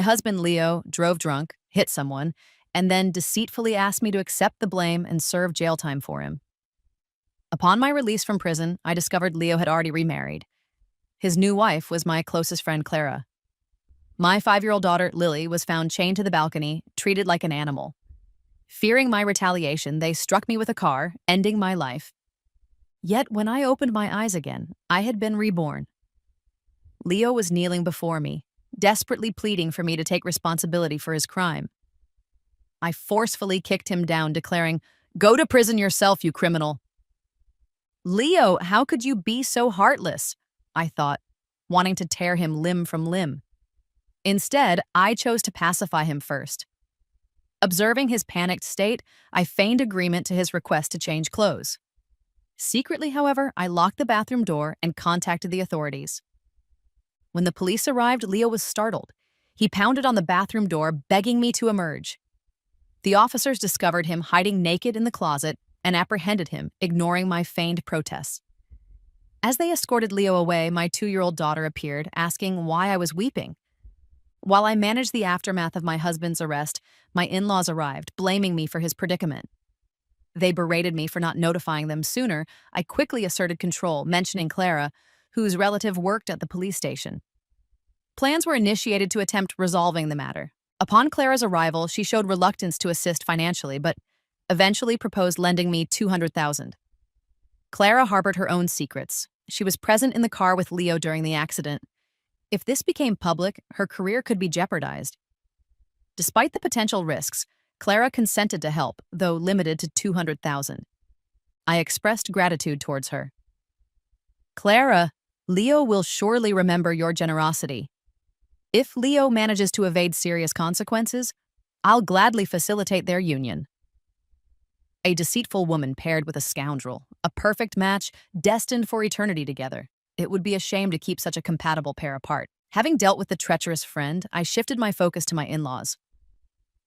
My husband, Leo, drove drunk, hit someone, and then deceitfully asked me to accept the blame and serve jail time for him. Upon my release from prison, I discovered Leo had already remarried. His new wife was my closest friend, Clara. My 5-year-old daughter, Lily, was found chained to the balcony, treated like an animal. Fearing my retaliation, they struck me with a car, ending my life. Yet when I opened my eyes again, I had been reborn. Leo was kneeling before me, desperately pleading for me to take responsibility for his crime. I forcefully kicked him down, declaring, "Go to prison yourself, you criminal." "Leo, how could you be so heartless?" I thought, wanting to tear him limb from limb. Instead, I chose to pacify him first. Observing his panicked state, I feigned agreement to his request to change clothes. Secretly, however, I locked the bathroom door and contacted the authorities. When the police arrived, Leo was startled. He pounded on the bathroom door, begging me to emerge. The officers discovered him hiding naked in the closet and apprehended him, ignoring my feigned protests. As they escorted Leo away, my 2-year-old daughter appeared, asking why I was weeping. While I managed the aftermath of my husband's arrest, my in-laws arrived, blaming me for his predicament. They berated me for not notifying them sooner. I quickly asserted control, mentioning Clara, whose relative worked at the police station. Plans were initiated to attempt resolving the matter. Upon Clara's arrival, she showed reluctance to assist financially, but eventually proposed lending me $200,000. Clara harbored her own secrets. She was present in the car with Leo during the accident. If this became public, her career could be jeopardized. Despite the potential risks, Clara consented to help, though limited to $200,000. I expressed gratitude towards her. "Clara, Leo will surely remember your generosity. If Leo manages to evade serious consequences, I'll gladly facilitate their union." A deceitful woman paired with a scoundrel, a perfect match, destined for eternity together. It would be a shame to keep such a compatible pair apart. Having dealt with the treacherous friend, I shifted my focus to my in-laws.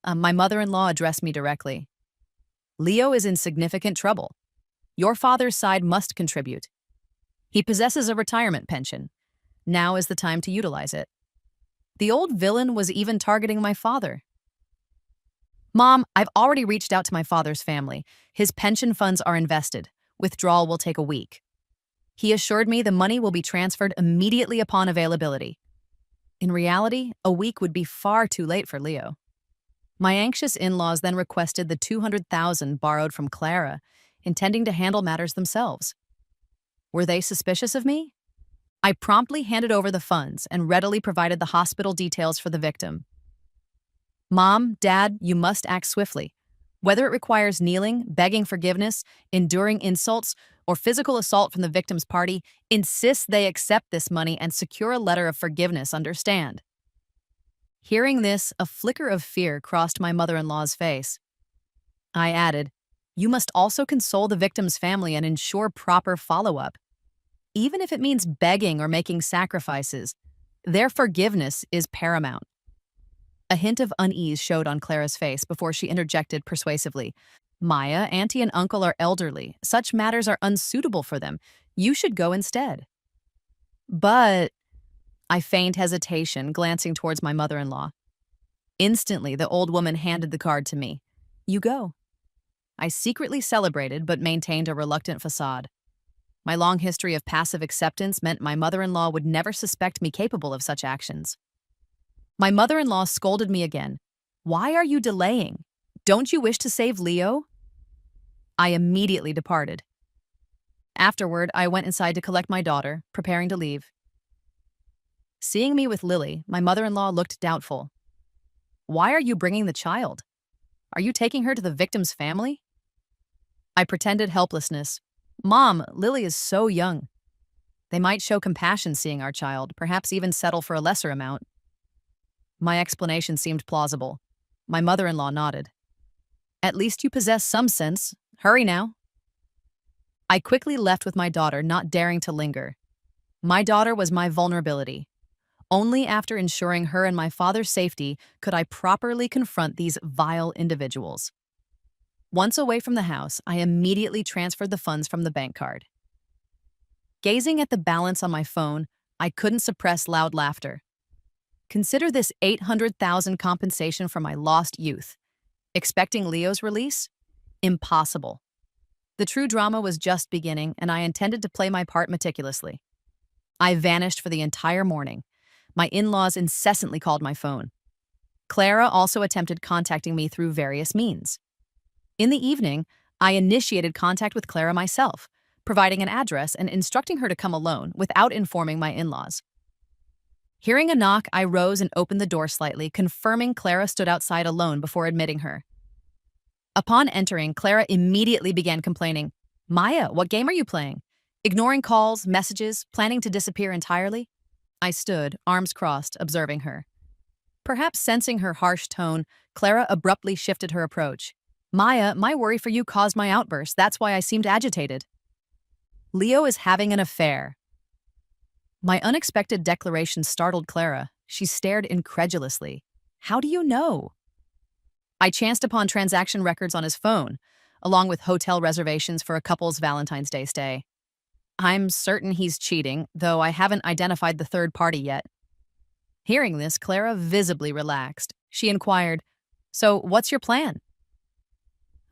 My mother-in-law addressed me directly. "Leo is in significant trouble. Your father's side must contribute. He possesses a retirement pension. Now is the time to utilize it. The old villain was even targeting my father." "Mom, I've already reached out to my father's family. His pension funds are invested. Withdrawal will take a week. He assured me the money will be transferred immediately upon availability." In reality, a week would be far too late for Leo. My anxious in-laws then requested the $200,000 borrowed from Clara, intending to handle matters themselves. Were they suspicious of me? I promptly handed over the funds and readily provided the hospital details for the victim. "Mom, Dad, you must act swiftly. Whether it requires kneeling, begging forgiveness, enduring insults, or physical assault from the victim's party, insist they accept this money and secure a letter of forgiveness, understand?" Hearing this, a flicker of fear crossed my mother-in-law's face. I added, "You must also console the victim's family and ensure proper follow-up. Even if it means begging or making sacrifices, their forgiveness is paramount." A hint of unease showed on Clara's face before she interjected persuasively. "Maya, auntie and uncle are elderly. Such matters are unsuitable for them. You should go instead." "But—" I feigned hesitation, glancing towards my mother-in-law. Instantly, the old woman handed the card to me. "You go." I secretly celebrated but maintained a reluctant facade. My long history of passive acceptance meant my mother-in-law would never suspect me capable of such actions. My mother-in-law scolded me again. "Why are you delaying? Don't you wish to save Leo?" I immediately departed. Afterward, I went inside to collect my daughter, preparing to leave. Seeing me with Lily, my mother-in-law looked doubtful. "Why are you bringing the child? Are you taking her to the victim's family?" I pretended helplessness. "Mom, Lily is so young. They might show compassion seeing our child, perhaps even settle for a lesser amount." My explanation seemed plausible. My mother-in-law nodded. "At least you possess some sense. Hurry now." I quickly left with my daughter, not daring to linger. My daughter was my vulnerability. Only after ensuring her and my father's safety could I properly confront these vile individuals. Once away from the house, I immediately transferred the funds from the bank card. Gazing at the balance on my phone, I couldn't suppress loud laughter. Consider this 800,000 compensation for my lost youth. Expecting Leo's release? Impossible. The true drama was just beginning, and I intended to play my part meticulously. I vanished for the entire morning. My in-laws incessantly called my phone. Clara also attempted contacting me through various means. In the evening, I initiated contact with Clara myself, providing an address and instructing her to come alone without informing my in-laws. Hearing a knock, I rose and opened the door slightly, confirming Clara stood outside alone before admitting her. Upon entering, Clara immediately began complaining. "Maya, what game are you playing? Ignoring calls, messages, planning to disappear entirely?" I stood, arms crossed, observing her. Perhaps sensing her harsh tone, Clara abruptly shifted her approach. "Maya, my worry for you caused my outburst. That's why I seemed agitated." "Leo is having an affair." My unexpected declaration startled Clara. She stared incredulously. "How do you know?" I chanced upon transaction records on his phone, along with hotel reservations for a couple's Valentine's Day stay. "I'm certain he's cheating, though I haven't identified the third party yet." Hearing this, Clara visibly relaxed. She inquired, "So, what's your plan?"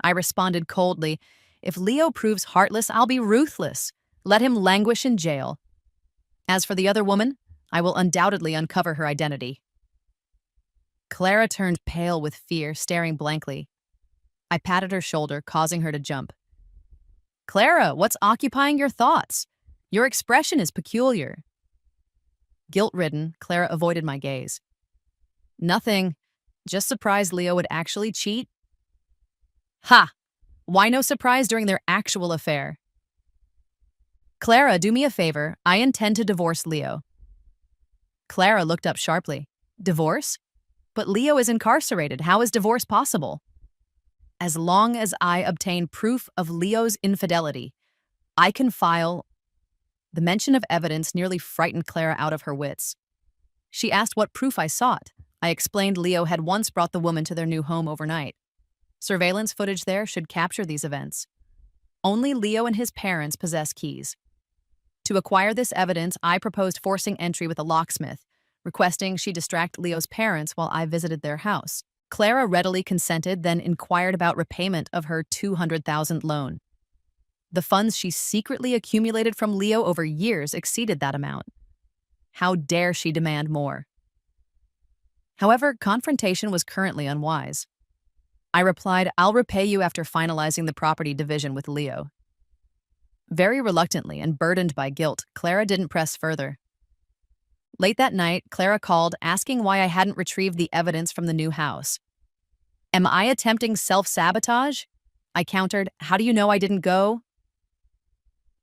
I responded coldly, "If Leo proves heartless, I'll be ruthless. Let him languish in jail. As for the other woman, I will undoubtedly uncover her identity." Clara turned pale with fear, staring blankly. I patted her shoulder, causing her to jump. "Clara, what's occupying your thoughts? Your expression is peculiar." Guilt-ridden, Clara avoided my gaze. "Nothing. Just surprised Leo would actually cheat." "Ha! Why no surprise during their actual affair?" "Clara, do me a favor. I intend to divorce Leo." Clara looked up sharply. "Divorce? But Leo is incarcerated. How is divorce possible?" "As long as I obtain proof of Leo's infidelity, I can file—" The mention of evidence nearly frightened Clara out of her wits. She asked what proof I sought. I explained Leo had once brought the woman to their new home overnight. Surveillance footage there should capture these events. Only Leo and his parents possess keys. To acquire this evidence, I proposed forcing entry with a locksmith, requesting she distract Leo's parents while I visited their house. Clara readily consented, then inquired about repayment of her 200,000 loan. The funds she secretly accumulated from Leo over years exceeded that amount. How dare she demand more? However, confrontation was currently unwise. I replied, "I'll repay you after finalizing the property division with Leo." Very reluctantly and burdened by guilt, Clara didn't press further. Late that night, Clara called, asking why I hadn't retrieved the evidence from the new house. "Am I attempting self-sabotage?" I countered, "How do you know I didn't go?"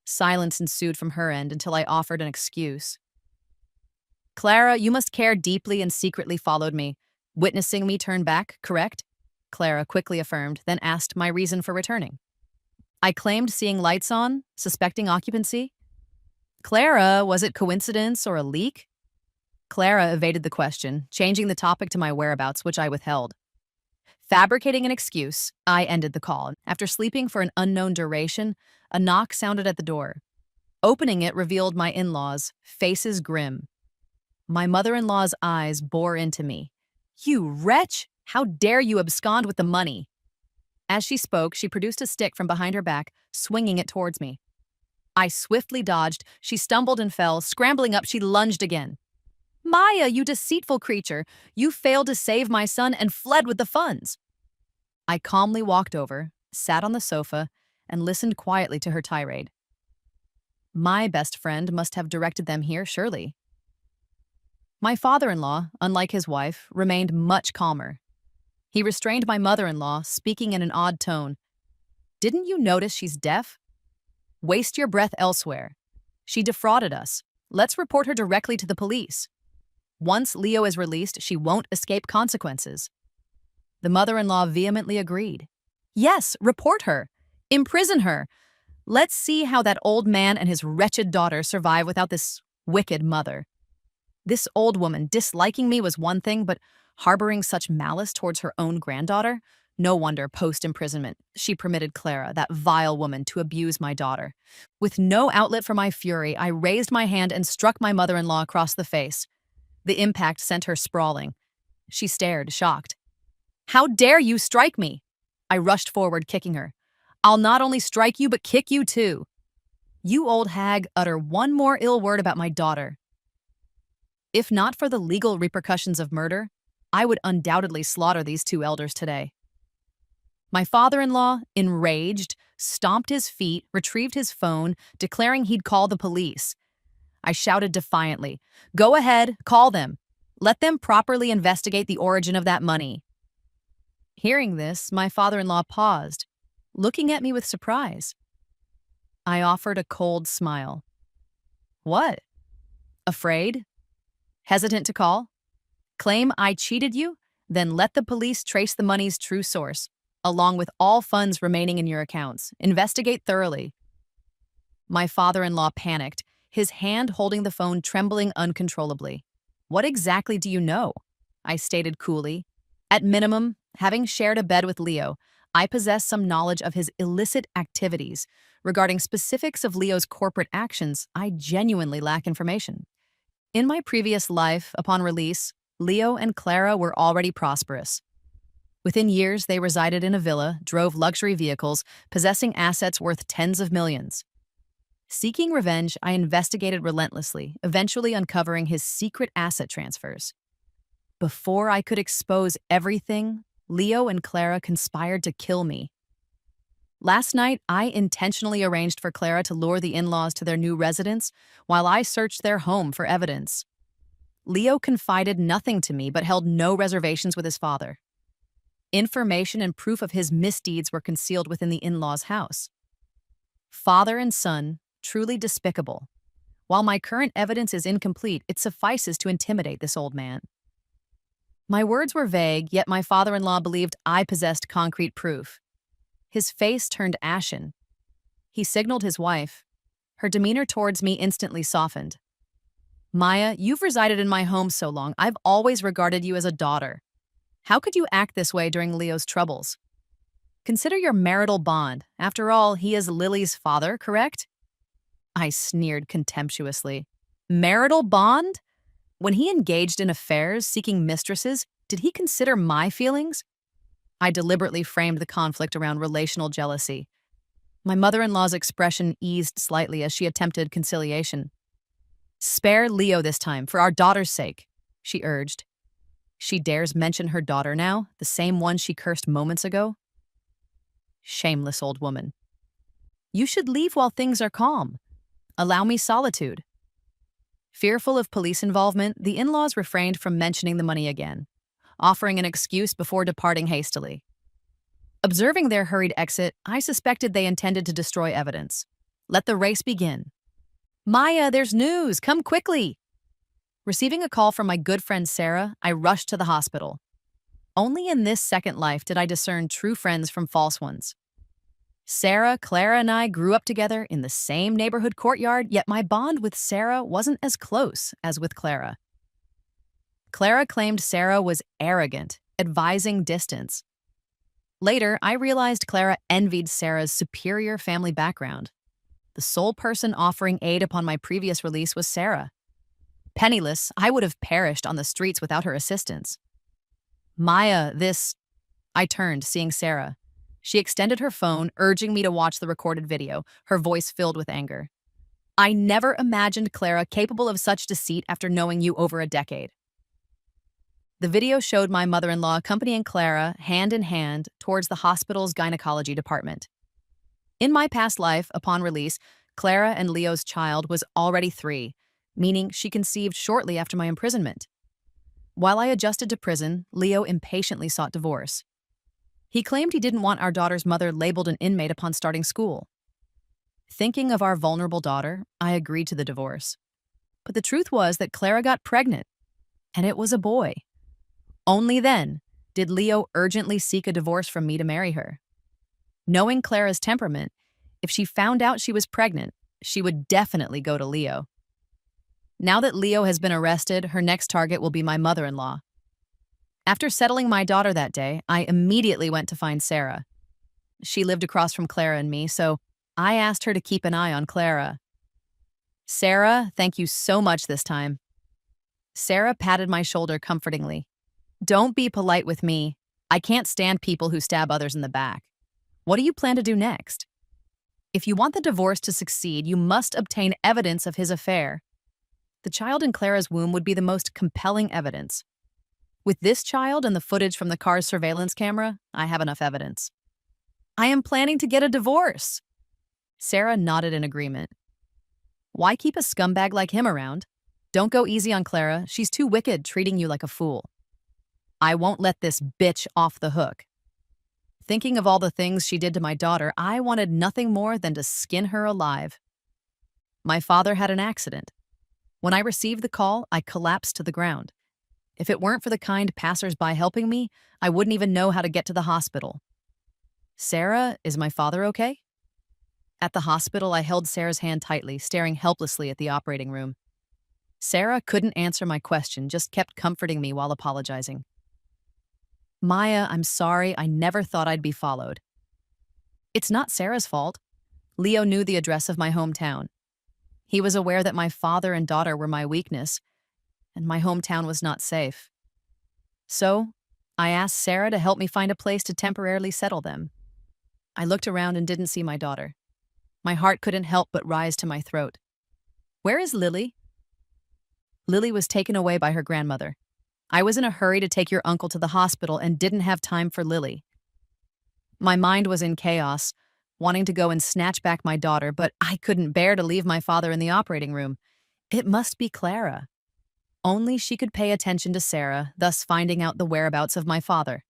Silence ensued from her end until I offered an excuse. "Clara, you must care deeply and secretly followed me, witnessing me turn back, correct?" Clara quickly affirmed, then asked my reason for returning. I claimed seeing lights on, suspecting occupancy. "Clara, was it coincidence or a leak?" Clara evaded the question, changing the topic to my whereabouts, which I withheld. Fabricating an excuse, I ended the call. After sleeping for an unknown duration, a knock sounded at the door. Opening it revealed my in-laws, faces grim. My mother-in-law's eyes bore into me. "You wretch! How dare you abscond with the money?" As she spoke, she produced a stick from behind her back, swinging it towards me. I swiftly dodged. She stumbled and fell. Scrambling up, she lunged again. "Maya, you deceitful creature! You failed to save my son and fled with the funds!" I calmly walked over, sat on the sofa, and listened quietly to her tirade. My best friend must have directed them here, surely. My father-in-law, unlike his wife, remained much calmer. He restrained my mother-in-law, speaking in an odd tone. "Didn't you notice she's deaf? Waste your breath elsewhere. She defrauded us. Let's report her directly to the police. Once Leo is released, she won't escape consequences." The mother-in-law vehemently agreed. "Yes, report her. Imprison her. Let's see how that old man and his wretched daughter survive without this wicked mother." This old woman disliking me was one thing, but harboring such malice towards her own granddaughter? No wonder, post-imprisonment, she permitted Clara, that vile woman, to abuse my daughter. With no outlet for my fury, I raised my hand and struck my mother-in-law across the face. The impact sent her sprawling. She stared, shocked. "How dare you strike me?" I rushed forward, kicking her. "I'll not only strike you, but kick you too. You old hag, utter one more ill word about my daughter. If not for the legal repercussions of murder, I would undoubtedly slaughter these two elders today." My father-in-law, enraged, stomped his feet, retrieved his phone, declaring he'd call the police. I shouted defiantly, "Go ahead, call them. Let them properly investigate the origin of that money." Hearing this, my father-in-law paused, looking at me with surprise. I offered a cold smile. "What? Afraid? Hesitant to call? Claim I cheated you? Then let the police trace the money's true source, along with all funds remaining in your accounts. Investigate thoroughly." My father-in-law panicked, his hand holding the phone trembling uncontrollably. "What exactly do you know?" I stated coolly. At minimum, having shared a bed with Leo, I possess some knowledge of his illicit activities. Regarding specifics of Leo's corporate actions, I genuinely lack information. In my previous life, upon release, Leo and Clara were already prosperous. Within years, they resided in a villa, drove luxury vehicles, possessing assets worth tens of millions. Seeking revenge, I investigated relentlessly, eventually uncovering his secret asset transfers. Before I could expose everything, Leo and Clara conspired to kill me. Last night, I intentionally arranged for Clara to lure the in-laws to their new residence while I searched their home for evidence. Leo confided nothing to me but held no reservations with his father. Information and proof of his misdeeds were concealed within the in-laws' house. Father and son, truly despicable. While my current evidence is incomplete, it suffices to intimidate this old man. My words were vague, yet my father-in-law believed I possessed concrete proof. His face turned ashen. He signaled his wife. Her demeanor towards me instantly softened. "Maya, you've resided in my home so long, I've always regarded you as a daughter. How could you act this way during Leo's troubles? Consider your marital bond. After all, he is Lily's father, correct?" I sneered contemptuously. Marital bond? When he engaged in affairs, seeking mistresses, did he consider my feelings? I deliberately framed the conflict around relational jealousy. My mother-in-law's expression eased slightly as she attempted conciliation. "Spare Leo this time, for our daughter's sake," she urged. She dares mention her daughter now, the same one she cursed moments ago? Shameless old woman. "You should leave while things are calm. Allow me solitude." Fearful of police involvement, the in-laws refrained from mentioning the money again, offering an excuse before departing hastily. Observing their hurried exit, I suspected they intended to destroy evidence. Let the race begin. "Maya, there's news! Come quickly!" Receiving a call from my good friend Sarah, I rushed to the hospital. Only in this second life did I discern true friends from false ones. Sarah, Clara, and I grew up together in the same neighborhood courtyard, yet my bond with Sarah wasn't as close as with Clara. Clara claimed Sarah was arrogant, advising distance. Later, I realized Clara envied Sarah's superior family background. The sole person offering aid upon my previous release was Sarah. Penniless, I would have perished on the streets without her assistance. "Maya, this..." I turned, seeing Sarah. She extended her phone, urging me to watch the recorded video, her voice filled with anger. "I never imagined Clara capable of such deceit after knowing you over a decade." The video showed my mother-in-law accompanying Clara, hand in hand, towards the hospital's gynecology department. In my past life, upon release, Clara and Leo's child was already 3, meaning she conceived shortly after my imprisonment. While I adjusted to prison, Leo impatiently sought divorce. He claimed he didn't want our daughter's mother labeled an inmate upon starting school. Thinking of our vulnerable daughter, I agreed to the divorce. But the truth was that Clara got pregnant, and it was a boy. Only then did Leo urgently seek a divorce from me to marry her. Knowing Clara's temperament, if she found out she was pregnant, she would definitely go to Leo. Now that Leo has been arrested, her next target will be my mother-in-law. After settling my daughter that day, I immediately went to find Sarah. She lived across from Clara and me, so I asked her to keep an eye on Clara. "Sarah, thank you so much this time." Sarah patted my shoulder comfortingly. Don't be polite with me. I can't stand people who stab others in the back. What do you plan to do next? If you want the divorce to succeed, you must obtain evidence of his affair. The child in Clara's womb would be the most compelling evidence. With this child and the footage from the car's surveillance camera, I have enough evidence. I am planning to get a divorce. Sarah nodded in agreement. Why keep a scumbag like him around? Don't go easy on Clara. She's too wicked, treating you like a fool. I won't let this bitch off the hook. Thinking of all the things she did to my daughter, I wanted nothing more than to skin her alive. My father had an accident. When I received the call, I collapsed to the ground. If it weren't for the kind passers-by helping me, I wouldn't even know how to get to the hospital. Sarah, is my father okay? At the hospital, I held Sarah's hand tightly, staring helplessly at the operating room. Sarah couldn't answer my question, just kept comforting me while apologizing. Maya, I'm sorry, I never thought I'd be followed. It's not Sarah's fault. Leo knew the address of my hometown. He was aware that my father and daughter were my weakness, and my hometown was not safe. So, I asked Sarah to help me find a place to temporarily settle them. I looked around and didn't see my daughter. My heart couldn't help but rise to my throat. Where is Lily? Lily was taken away by her grandmother. I was in a hurry to take your uncle to the hospital and didn't have time for Lily. My mind was in chaos, wanting to go and snatch back my daughter, but I couldn't bear to leave my father in the operating room. It must be Clara. Only she could pay attention to Sarah, thus finding out the whereabouts of my father.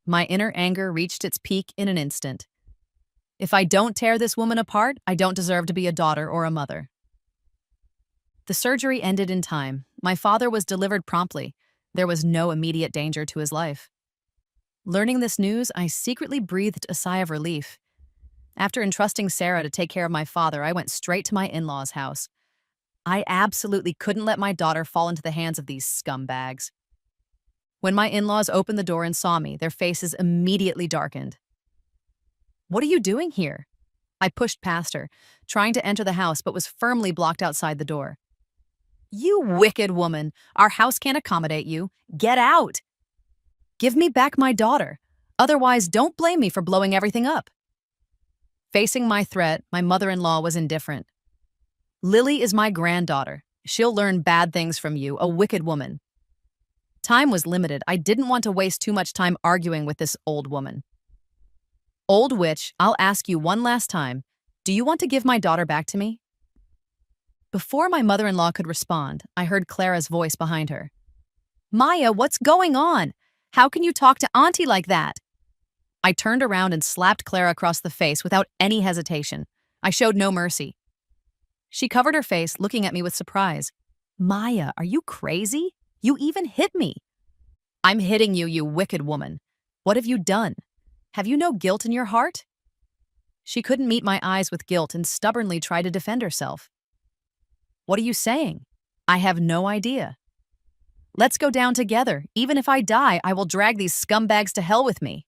My inner anger reached its peak in an instant. If I don't tear this woman apart, I don't deserve to be a daughter or a mother. The surgery ended in time. My father was delivered promptly. There was no immediate danger to his life. Learning this news, I secretly breathed a sigh of relief. After entrusting Sarah to take care of my father, I went straight to my in-laws' house. I absolutely couldn't let my daughter fall into the hands of these scumbags. When my in-laws opened the door and saw me, their faces immediately darkened. What are you doing here? I pushed past her, trying to enter the house, but was firmly blocked outside the door. You wicked woman! Our house can't accommodate you. Get out! Give me back my daughter. Otherwise, don't blame me for blowing everything up. Facing my threat, my mother-in-law was indifferent. Lily is my granddaughter. She'll learn bad things from you, a wicked woman. Time was limited. I didn't want to waste too much time arguing with this old woman. Old witch, I'll ask you one last time. Do you want to give my daughter back to me? Before my mother-in-law could respond, I heard Clara's voice behind her. Maya, what's going on? How can you talk to Auntie like that? I turned around and slapped Clara across the face without any hesitation. I showed no mercy. She covered her face, looking at me with surprise. Maya, are you crazy? You even hit me. I'm hitting you, you wicked woman. What have you done? Have you no guilt in your heart? She couldn't meet my eyes with guilt and stubbornly tried to defend herself. What are you saying? I have no idea. Let's go down together. Even if I die, I will drag these scumbags to hell with me.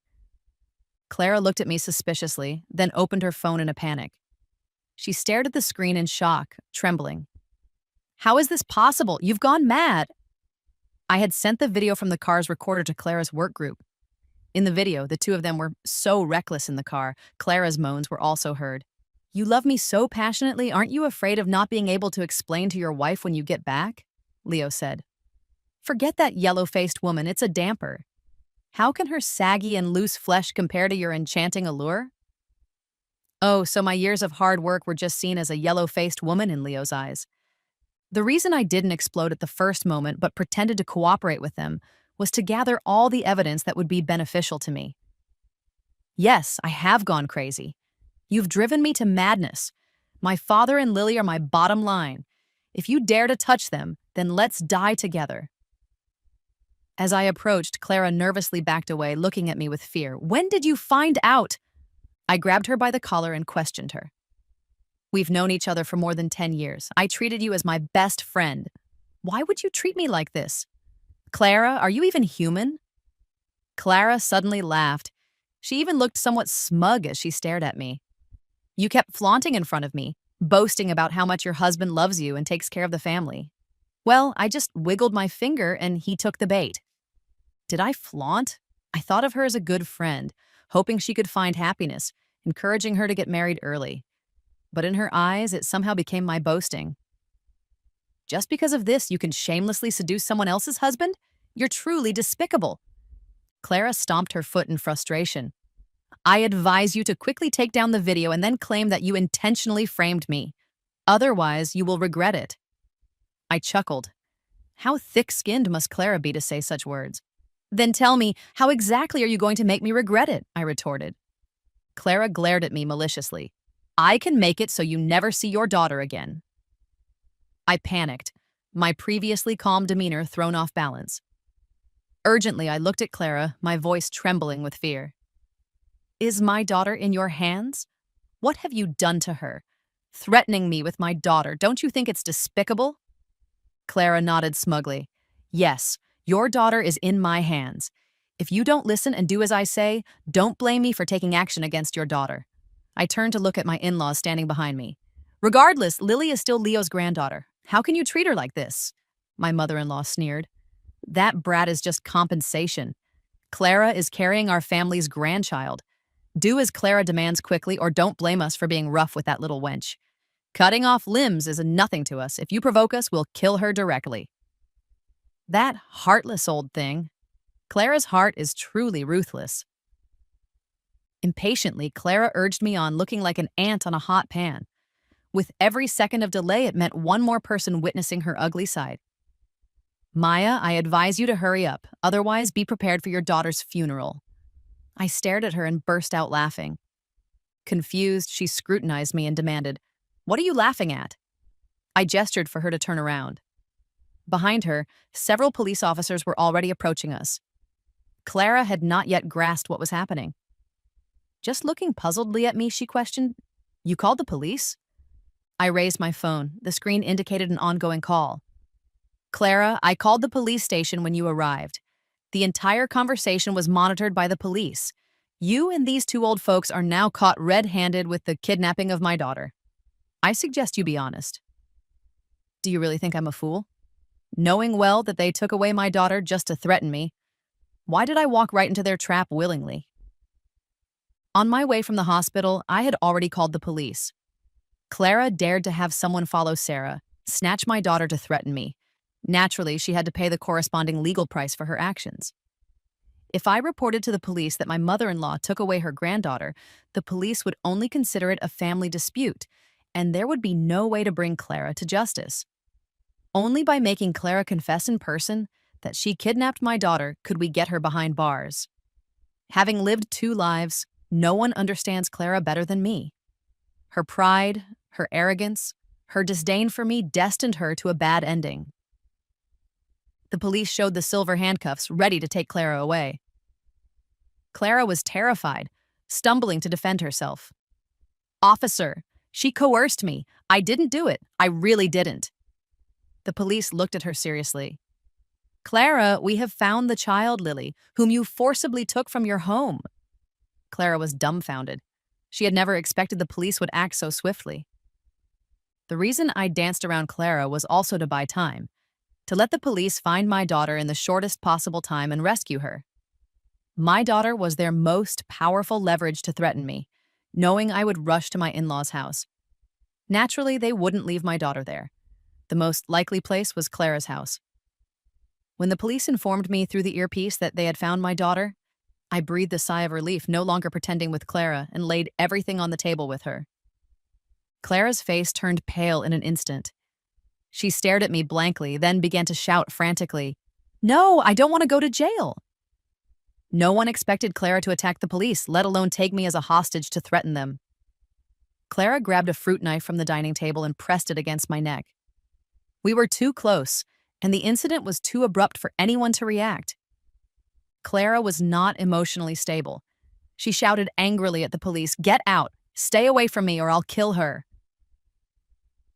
Clara looked at me suspiciously, then opened her phone in a panic. She stared at the screen in shock, trembling. How is this possible? You've gone mad. I had sent the video from the car's recorder to Clara's work group. In the video, the two of them were so reckless in the car, Clara's moans were also heard. You love me so passionately, aren't you afraid of not being able to explain to your wife when you get back? Leo said. Forget that yellow-faced woman, it's a damper. How can her saggy and loose flesh compare to your enchanting allure? Oh, so my years of hard work were just seen as a yellow-faced woman in Leo's eyes. The reason I didn't explode at the first moment but pretended to cooperate with them was to gather all the evidence that would be beneficial to me. Yes, I have gone crazy. You've driven me to madness. My father and Lily are my bottom line. If you dare to touch them, then let's die together. As I approached, Clara nervously backed away, looking at me with fear. When did you find out? I grabbed her by the collar and questioned her. We've known each other for more than 10 years. I treated you as my best friend. Why would you treat me like this? Clara, are you even human? Clara suddenly laughed. She even looked somewhat smug as she stared at me. You kept flaunting in front of me, boasting about how much your husband loves you and takes care of the family. Well, I just wiggled my finger and he took the bait. Did I flaunt? I thought of her as a good friend, hoping she could find happiness, encouraging her to get married early. But in her eyes, it somehow became my boasting. Just because of this, you can shamelessly seduce someone else's husband? You're truly despicable. Clara stomped her foot in frustration. I advise you to quickly take down the video and then claim that you intentionally framed me. Otherwise, you will regret it. I chuckled. How thick-skinned must Clara be to say such words? Then tell me, how exactly are you going to make me regret it? I retorted. Clara glared at me maliciously. I can make it so you never see your daughter again. I panicked, my previously calm demeanor thrown off balance. Urgently, I looked at Clara, my voice trembling with fear. Is my daughter in your hands? What have you done to her? Threatening me with my daughter, don't you think it's despicable? Clara nodded smugly. Yes, your daughter is in my hands. If you don't listen and do as I say, don't blame me for taking action against your daughter. I turned to look at my in-laws standing behind me. Regardless, Lily is still Leo's granddaughter. How can you treat her like this? My mother-in-law sneered. That brat is just compensation. Clara is carrying our family's grandchild. Do as Clara demands quickly, or don't blame us for being rough with that little wench. Cutting off limbs is nothing to us. If you provoke us, we'll kill her directly. That heartless old thing. Clara's heart is truly ruthless. Impatiently, Clara urged me on, looking like an ant on a hot pan. With every second of delay, it meant one more person witnessing her ugly side. Maya, I advise you to hurry up. Otherwise, be prepared for your daughter's funeral. I stared at her and burst out laughing. Confused, she scrutinized me and demanded, What are you laughing at? I gestured for her to turn around. Behind her, several police officers were already approaching us. Clara had not yet grasped what was happening. Just looking puzzledly at me, she questioned, You called the police? I raised my phone. The screen indicated an ongoing call. Clara, I called the police station when you arrived. The entire conversation was monitored by the police. You and these two old folks are now caught red-handed with the kidnapping of my daughter. I suggest you be honest. Do you really think I'm a fool? Knowing well that they took away my daughter just to threaten me, why did I walk right into their trap willingly? On my way from the hospital, I had already called the police. Clara dared to have someone follow Sarah, snatch my daughter to threaten me. Naturally, she had to pay the corresponding legal price for her actions. If I reported to the police that my mother-in-law took away her granddaughter, the police would only consider it a family dispute, and there would be no way to bring Clara to justice. Only by making Clara confess in person that she kidnapped my daughter could we get her behind bars. Having lived two lives, no one understands Clara better than me. Her pride, her arrogance, her disdain for me destined her to a bad ending. The police showed the silver handcuffs, ready to take Clara away. Clara was terrified, stumbling to defend herself. Officer, she coerced me. I didn't do it. I really didn't. The police looked at her seriously. Clara, we have found the child, Lily, whom you forcibly took from your home. Clara was dumbfounded. She had never expected the police would act so swiftly. The reason I danced around Clara was also to buy time, to let the police find my daughter in the shortest possible time and rescue her. My daughter was their most powerful leverage to threaten me, knowing I would rush to my in-laws' house. Naturally, they wouldn't leave my daughter there. The most likely place was Clara's house. When the police informed me through the earpiece that they had found my daughter, I breathed a sigh of relief, no longer pretending with Clara, and laid everything on the table with her. Clara's face turned pale in an instant. She stared at me blankly, then began to shout frantically, No, I don't want to go to jail. No one expected Clara to attack the police, let alone take me as a hostage to threaten them. Clara grabbed a fruit knife from the dining table and pressed it against my neck. We were too close, and the incident was too abrupt for anyone to react. Clara was not emotionally stable. She shouted angrily at the police, Get out! Stay away from me or I'll kill her.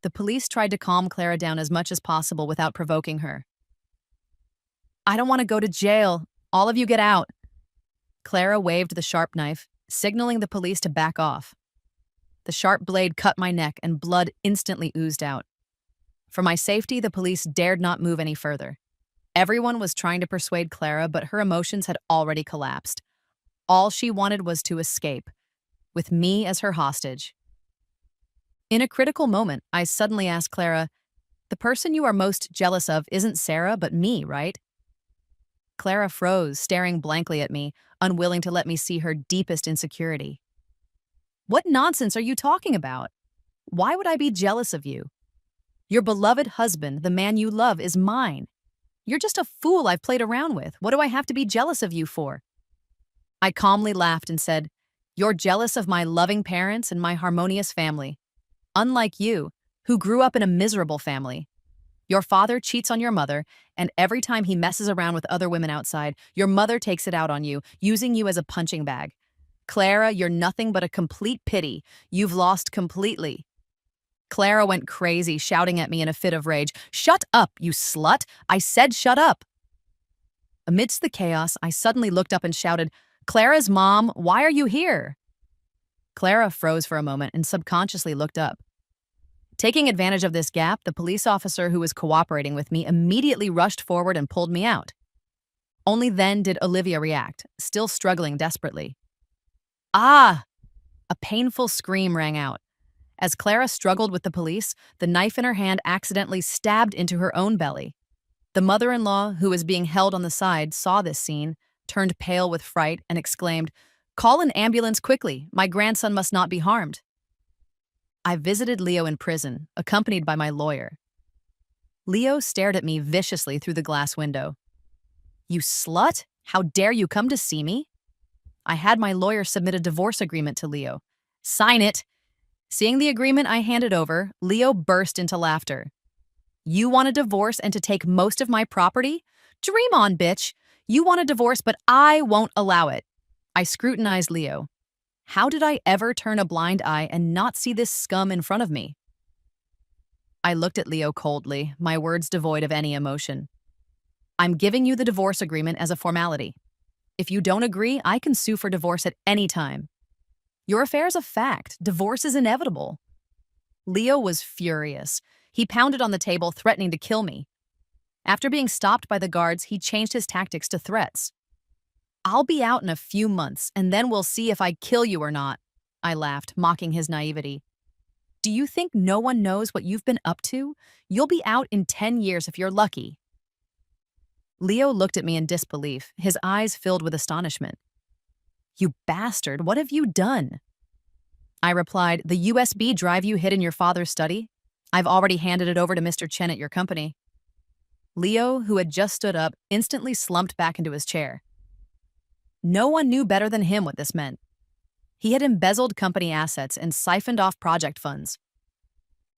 The police tried to calm Clara down as much as possible without provoking her. I don't want to go to jail. All of you get out. Clara waved the sharp knife, signaling the police to back off. The sharp blade cut my neck and blood instantly oozed out. For my safety, the police dared not move any further. Everyone was trying to persuade Clara, but her emotions had already collapsed. All she wanted was to escape, with me as her hostage. In a critical moment, I suddenly asked Clara, "The person you are most jealous of isn't Sarah, but me, right?" Clara froze, staring blankly at me, unwilling to let me see her deepest insecurity. "What nonsense are you talking about? Why would I be jealous of you? Your beloved husband, the man you love, is mine. You're just a fool I've played around with. What do I have to be jealous of you for?" I calmly laughed and said, "You're jealous of my loving parents and my harmonious family. Unlike you, who grew up in a miserable family. Your father cheats on your mother, and every time he messes around with other women outside, your mother takes it out on you, using you as a punching bag. Clara, you're nothing but a complete pity. You've lost completely." Clara went crazy, shouting at me in a fit of rage. "Shut up, you slut! I said shut up!" Amidst the chaos, I suddenly looked up and shouted, "Clara's mom, why are you here?" Clara froze for a moment and subconsciously looked up. Taking advantage of this gap, the police officer who was cooperating with me immediately rushed forward and pulled me out. Only then did Olivia react, still struggling desperately. "Ah!" A painful scream rang out. As Clara struggled with the police, the knife in her hand accidentally stabbed into her own belly. The mother-in-law, who was being held on the side, saw this scene, turned pale with fright, and exclaimed, "Call an ambulance quickly. My grandson must not be harmed." I visited Leo in prison, accompanied by my lawyer. Leo stared at me viciously through the glass window. "You slut! How dare you come to see me?" I had my lawyer submit a divorce agreement to Leo. "Sign it." Seeing the agreement I handed over, Leo burst into laughter. "You want a divorce and to take most of my property? Dream on, bitch. You want a divorce, but I won't allow it." I scrutinized Leo. How did I ever turn a blind eye and not see this scum in front of me? I looked at Leo coldly, my words devoid of any emotion. "I'm giving you the divorce agreement as a formality. If you don't agree, I can sue for divorce at any time. Your affair is a fact. Divorce is inevitable." Leo was furious. He pounded on the table, threatening to kill me. After being stopped by the guards, he changed his tactics to threats. "I'll be out in a few months, and then we'll see if I kill you or not." I laughed, mocking his naivety. "Do you think no one knows what you've been up to? You'll be out in 10 years if you're lucky." Leo looked at me in disbelief, his eyes filled with astonishment. "You bastard, what have you done?" I replied, "The USB drive you hid in your father's study? I've already handed it over to Mr. Chen at your company." Leo, who had just stood up, instantly slumped back into his chair. No one knew better than him what this meant. He had embezzled company assets and siphoned off project funds.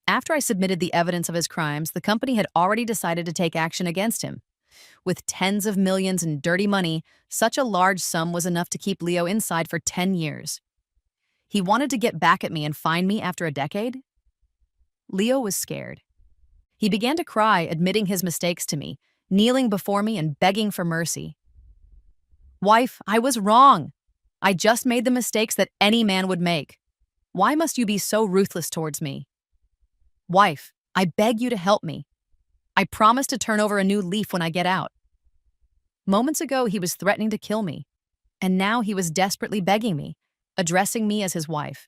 After I submitted the evidence of his crimes, the company had already decided to take action against him. With tens of millions in dirty money, such a large sum was enough to keep Leo inside for 10 years. He wanted to get back at me and find me after a decade? Leo was scared. He began to cry, admitting his mistakes to me, kneeling before me and begging for mercy. "Wife, I was wrong. I just made the mistakes that any man would make. Why must you be so ruthless towards me? Wife, I beg you to help me. I promise to turn over a new leaf when I get out." Moments ago, he was threatening to kill me, and now he was desperately begging me, addressing me as his wife.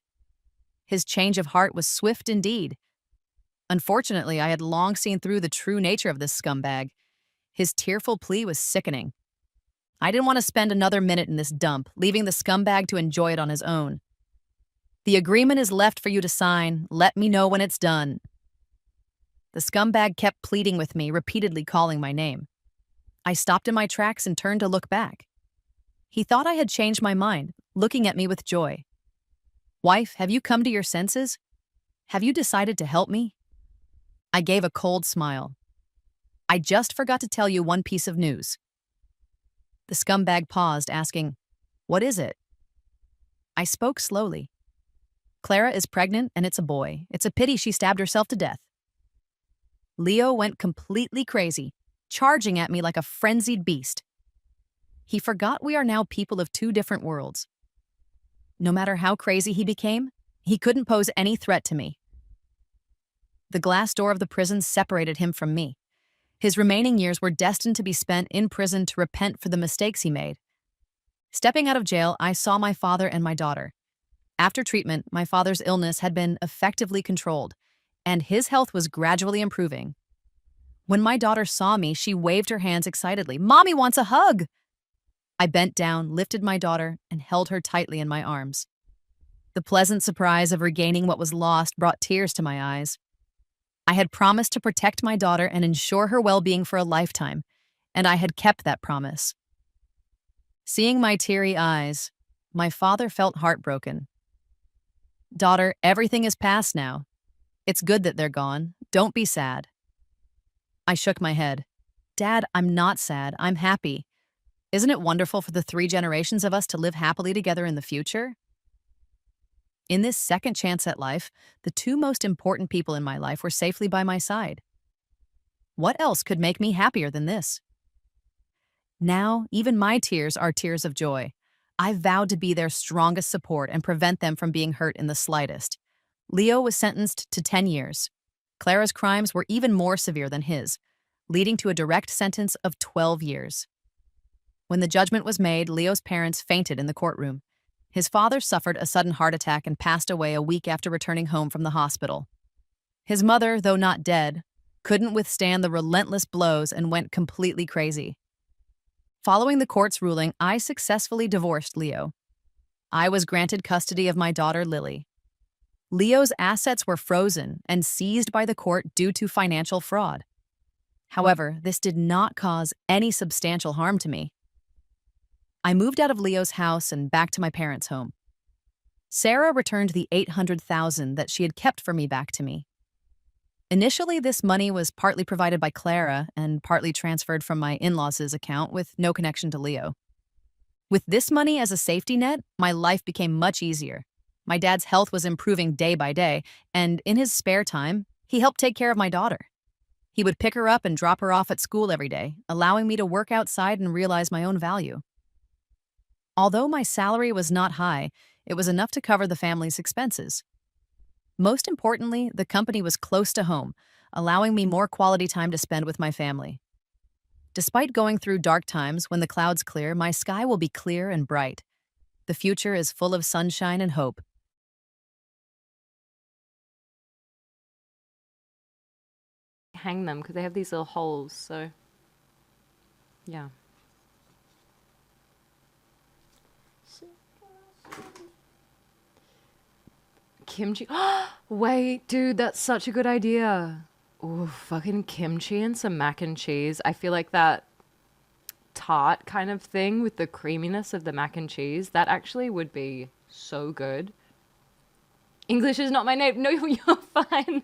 His change of heart was swift indeed. Unfortunately, I had long seen through the true nature of this scumbag. His tearful plea was sickening. I didn't want to spend another minute in this dump, leaving the scumbag to enjoy it on his own. "The agreement is left for you to sign. Let me know when it's done." The scumbag kept pleading with me, repeatedly calling my name. I stopped in my tracks and turned to look back. He thought I had changed my mind, looking at me with joy. "Wife, have you come to your senses? Have you decided to help me?" I gave a cold smile. "I just forgot to tell you one piece of news." The scumbag paused, asking, "What is it?" I spoke slowly. "Clara is pregnant, and it's a boy. It's a pity she stabbed herself to death." Leo went completely crazy, charging at me like a frenzied beast. He forgot we are now people of two different worlds. No matter how crazy he became, he couldn't pose any threat to me. The glass door of the prison separated him from me. His remaining years were destined to be spent in prison to repent for the mistakes he made. Stepping out of jail, I saw my father and my daughter. After treatment, my father's illness had been effectively controlled, and his health was gradually improving. When my daughter saw me, she waved her hands excitedly. "Mommy wants a hug!" I bent down, lifted my daughter, and held her tightly in my arms. The pleasant surprise of regaining what was lost brought tears to my eyes. I had promised to protect my daughter and ensure her well-being for a lifetime, and I had kept that promise. Seeing my teary eyes, my father felt heartbroken. "Daughter, everything is past now. It's good that they're gone. Don't be sad." I shook my head. "Dad, I'm not sad. I'm happy. Isn't it wonderful for the 3 generations of us to live happily together in the future?" In this second chance at life, the 2 most important people in my life were safely by my side. What else could make me happier than this? Now, even my tears are tears of joy. I vowed to be their strongest support and prevent them from being hurt in the slightest. Leo was sentenced to 10 years. Clara's crimes were even more severe than his, leading to a direct sentence of 12 years. When the judgment was made, Leo's parents fainted in the courtroom. His father suffered a sudden heart attack and passed away a week after returning home from the hospital. His mother, though not dead, couldn't withstand the relentless blows and went completely crazy. Following the court's ruling, I successfully divorced Leo. I was granted custody of my daughter, Lily. Leo's assets were frozen and seized by the court due to financial fraud. However, this did not cause any substantial harm to me. I moved out of Leo's house and back to my parents' home. Sarah returned the $800,000 that she had kept for me back to me. Initially, this money was partly provided by Clara and partly transferred from my in-laws' account with no connection to Leo. With this money as a safety net, my life became much easier. My dad's health was improving day by day, and in his spare time, he helped take care of my daughter. He would pick her up and drop her off at school every day, allowing me to work outside and realize my own value. Although my salary was not high, it was enough to cover the family's expenses. Most importantly, the company was close to home, allowing me more quality time to spend with my family. Despite going through dark times, when the clouds clear, my sky will be clear and bright. The future is full of sunshine and hope. Hang them because they have these little holes, so yeah. Kimchi. Wait, dude, that's such a good idea. Ooh, fucking kimchi and some mac and cheese. I feel like that tart kind of thing with the creaminess of the mac and cheese, that actually would be so good. English is not my name. No, you're fine.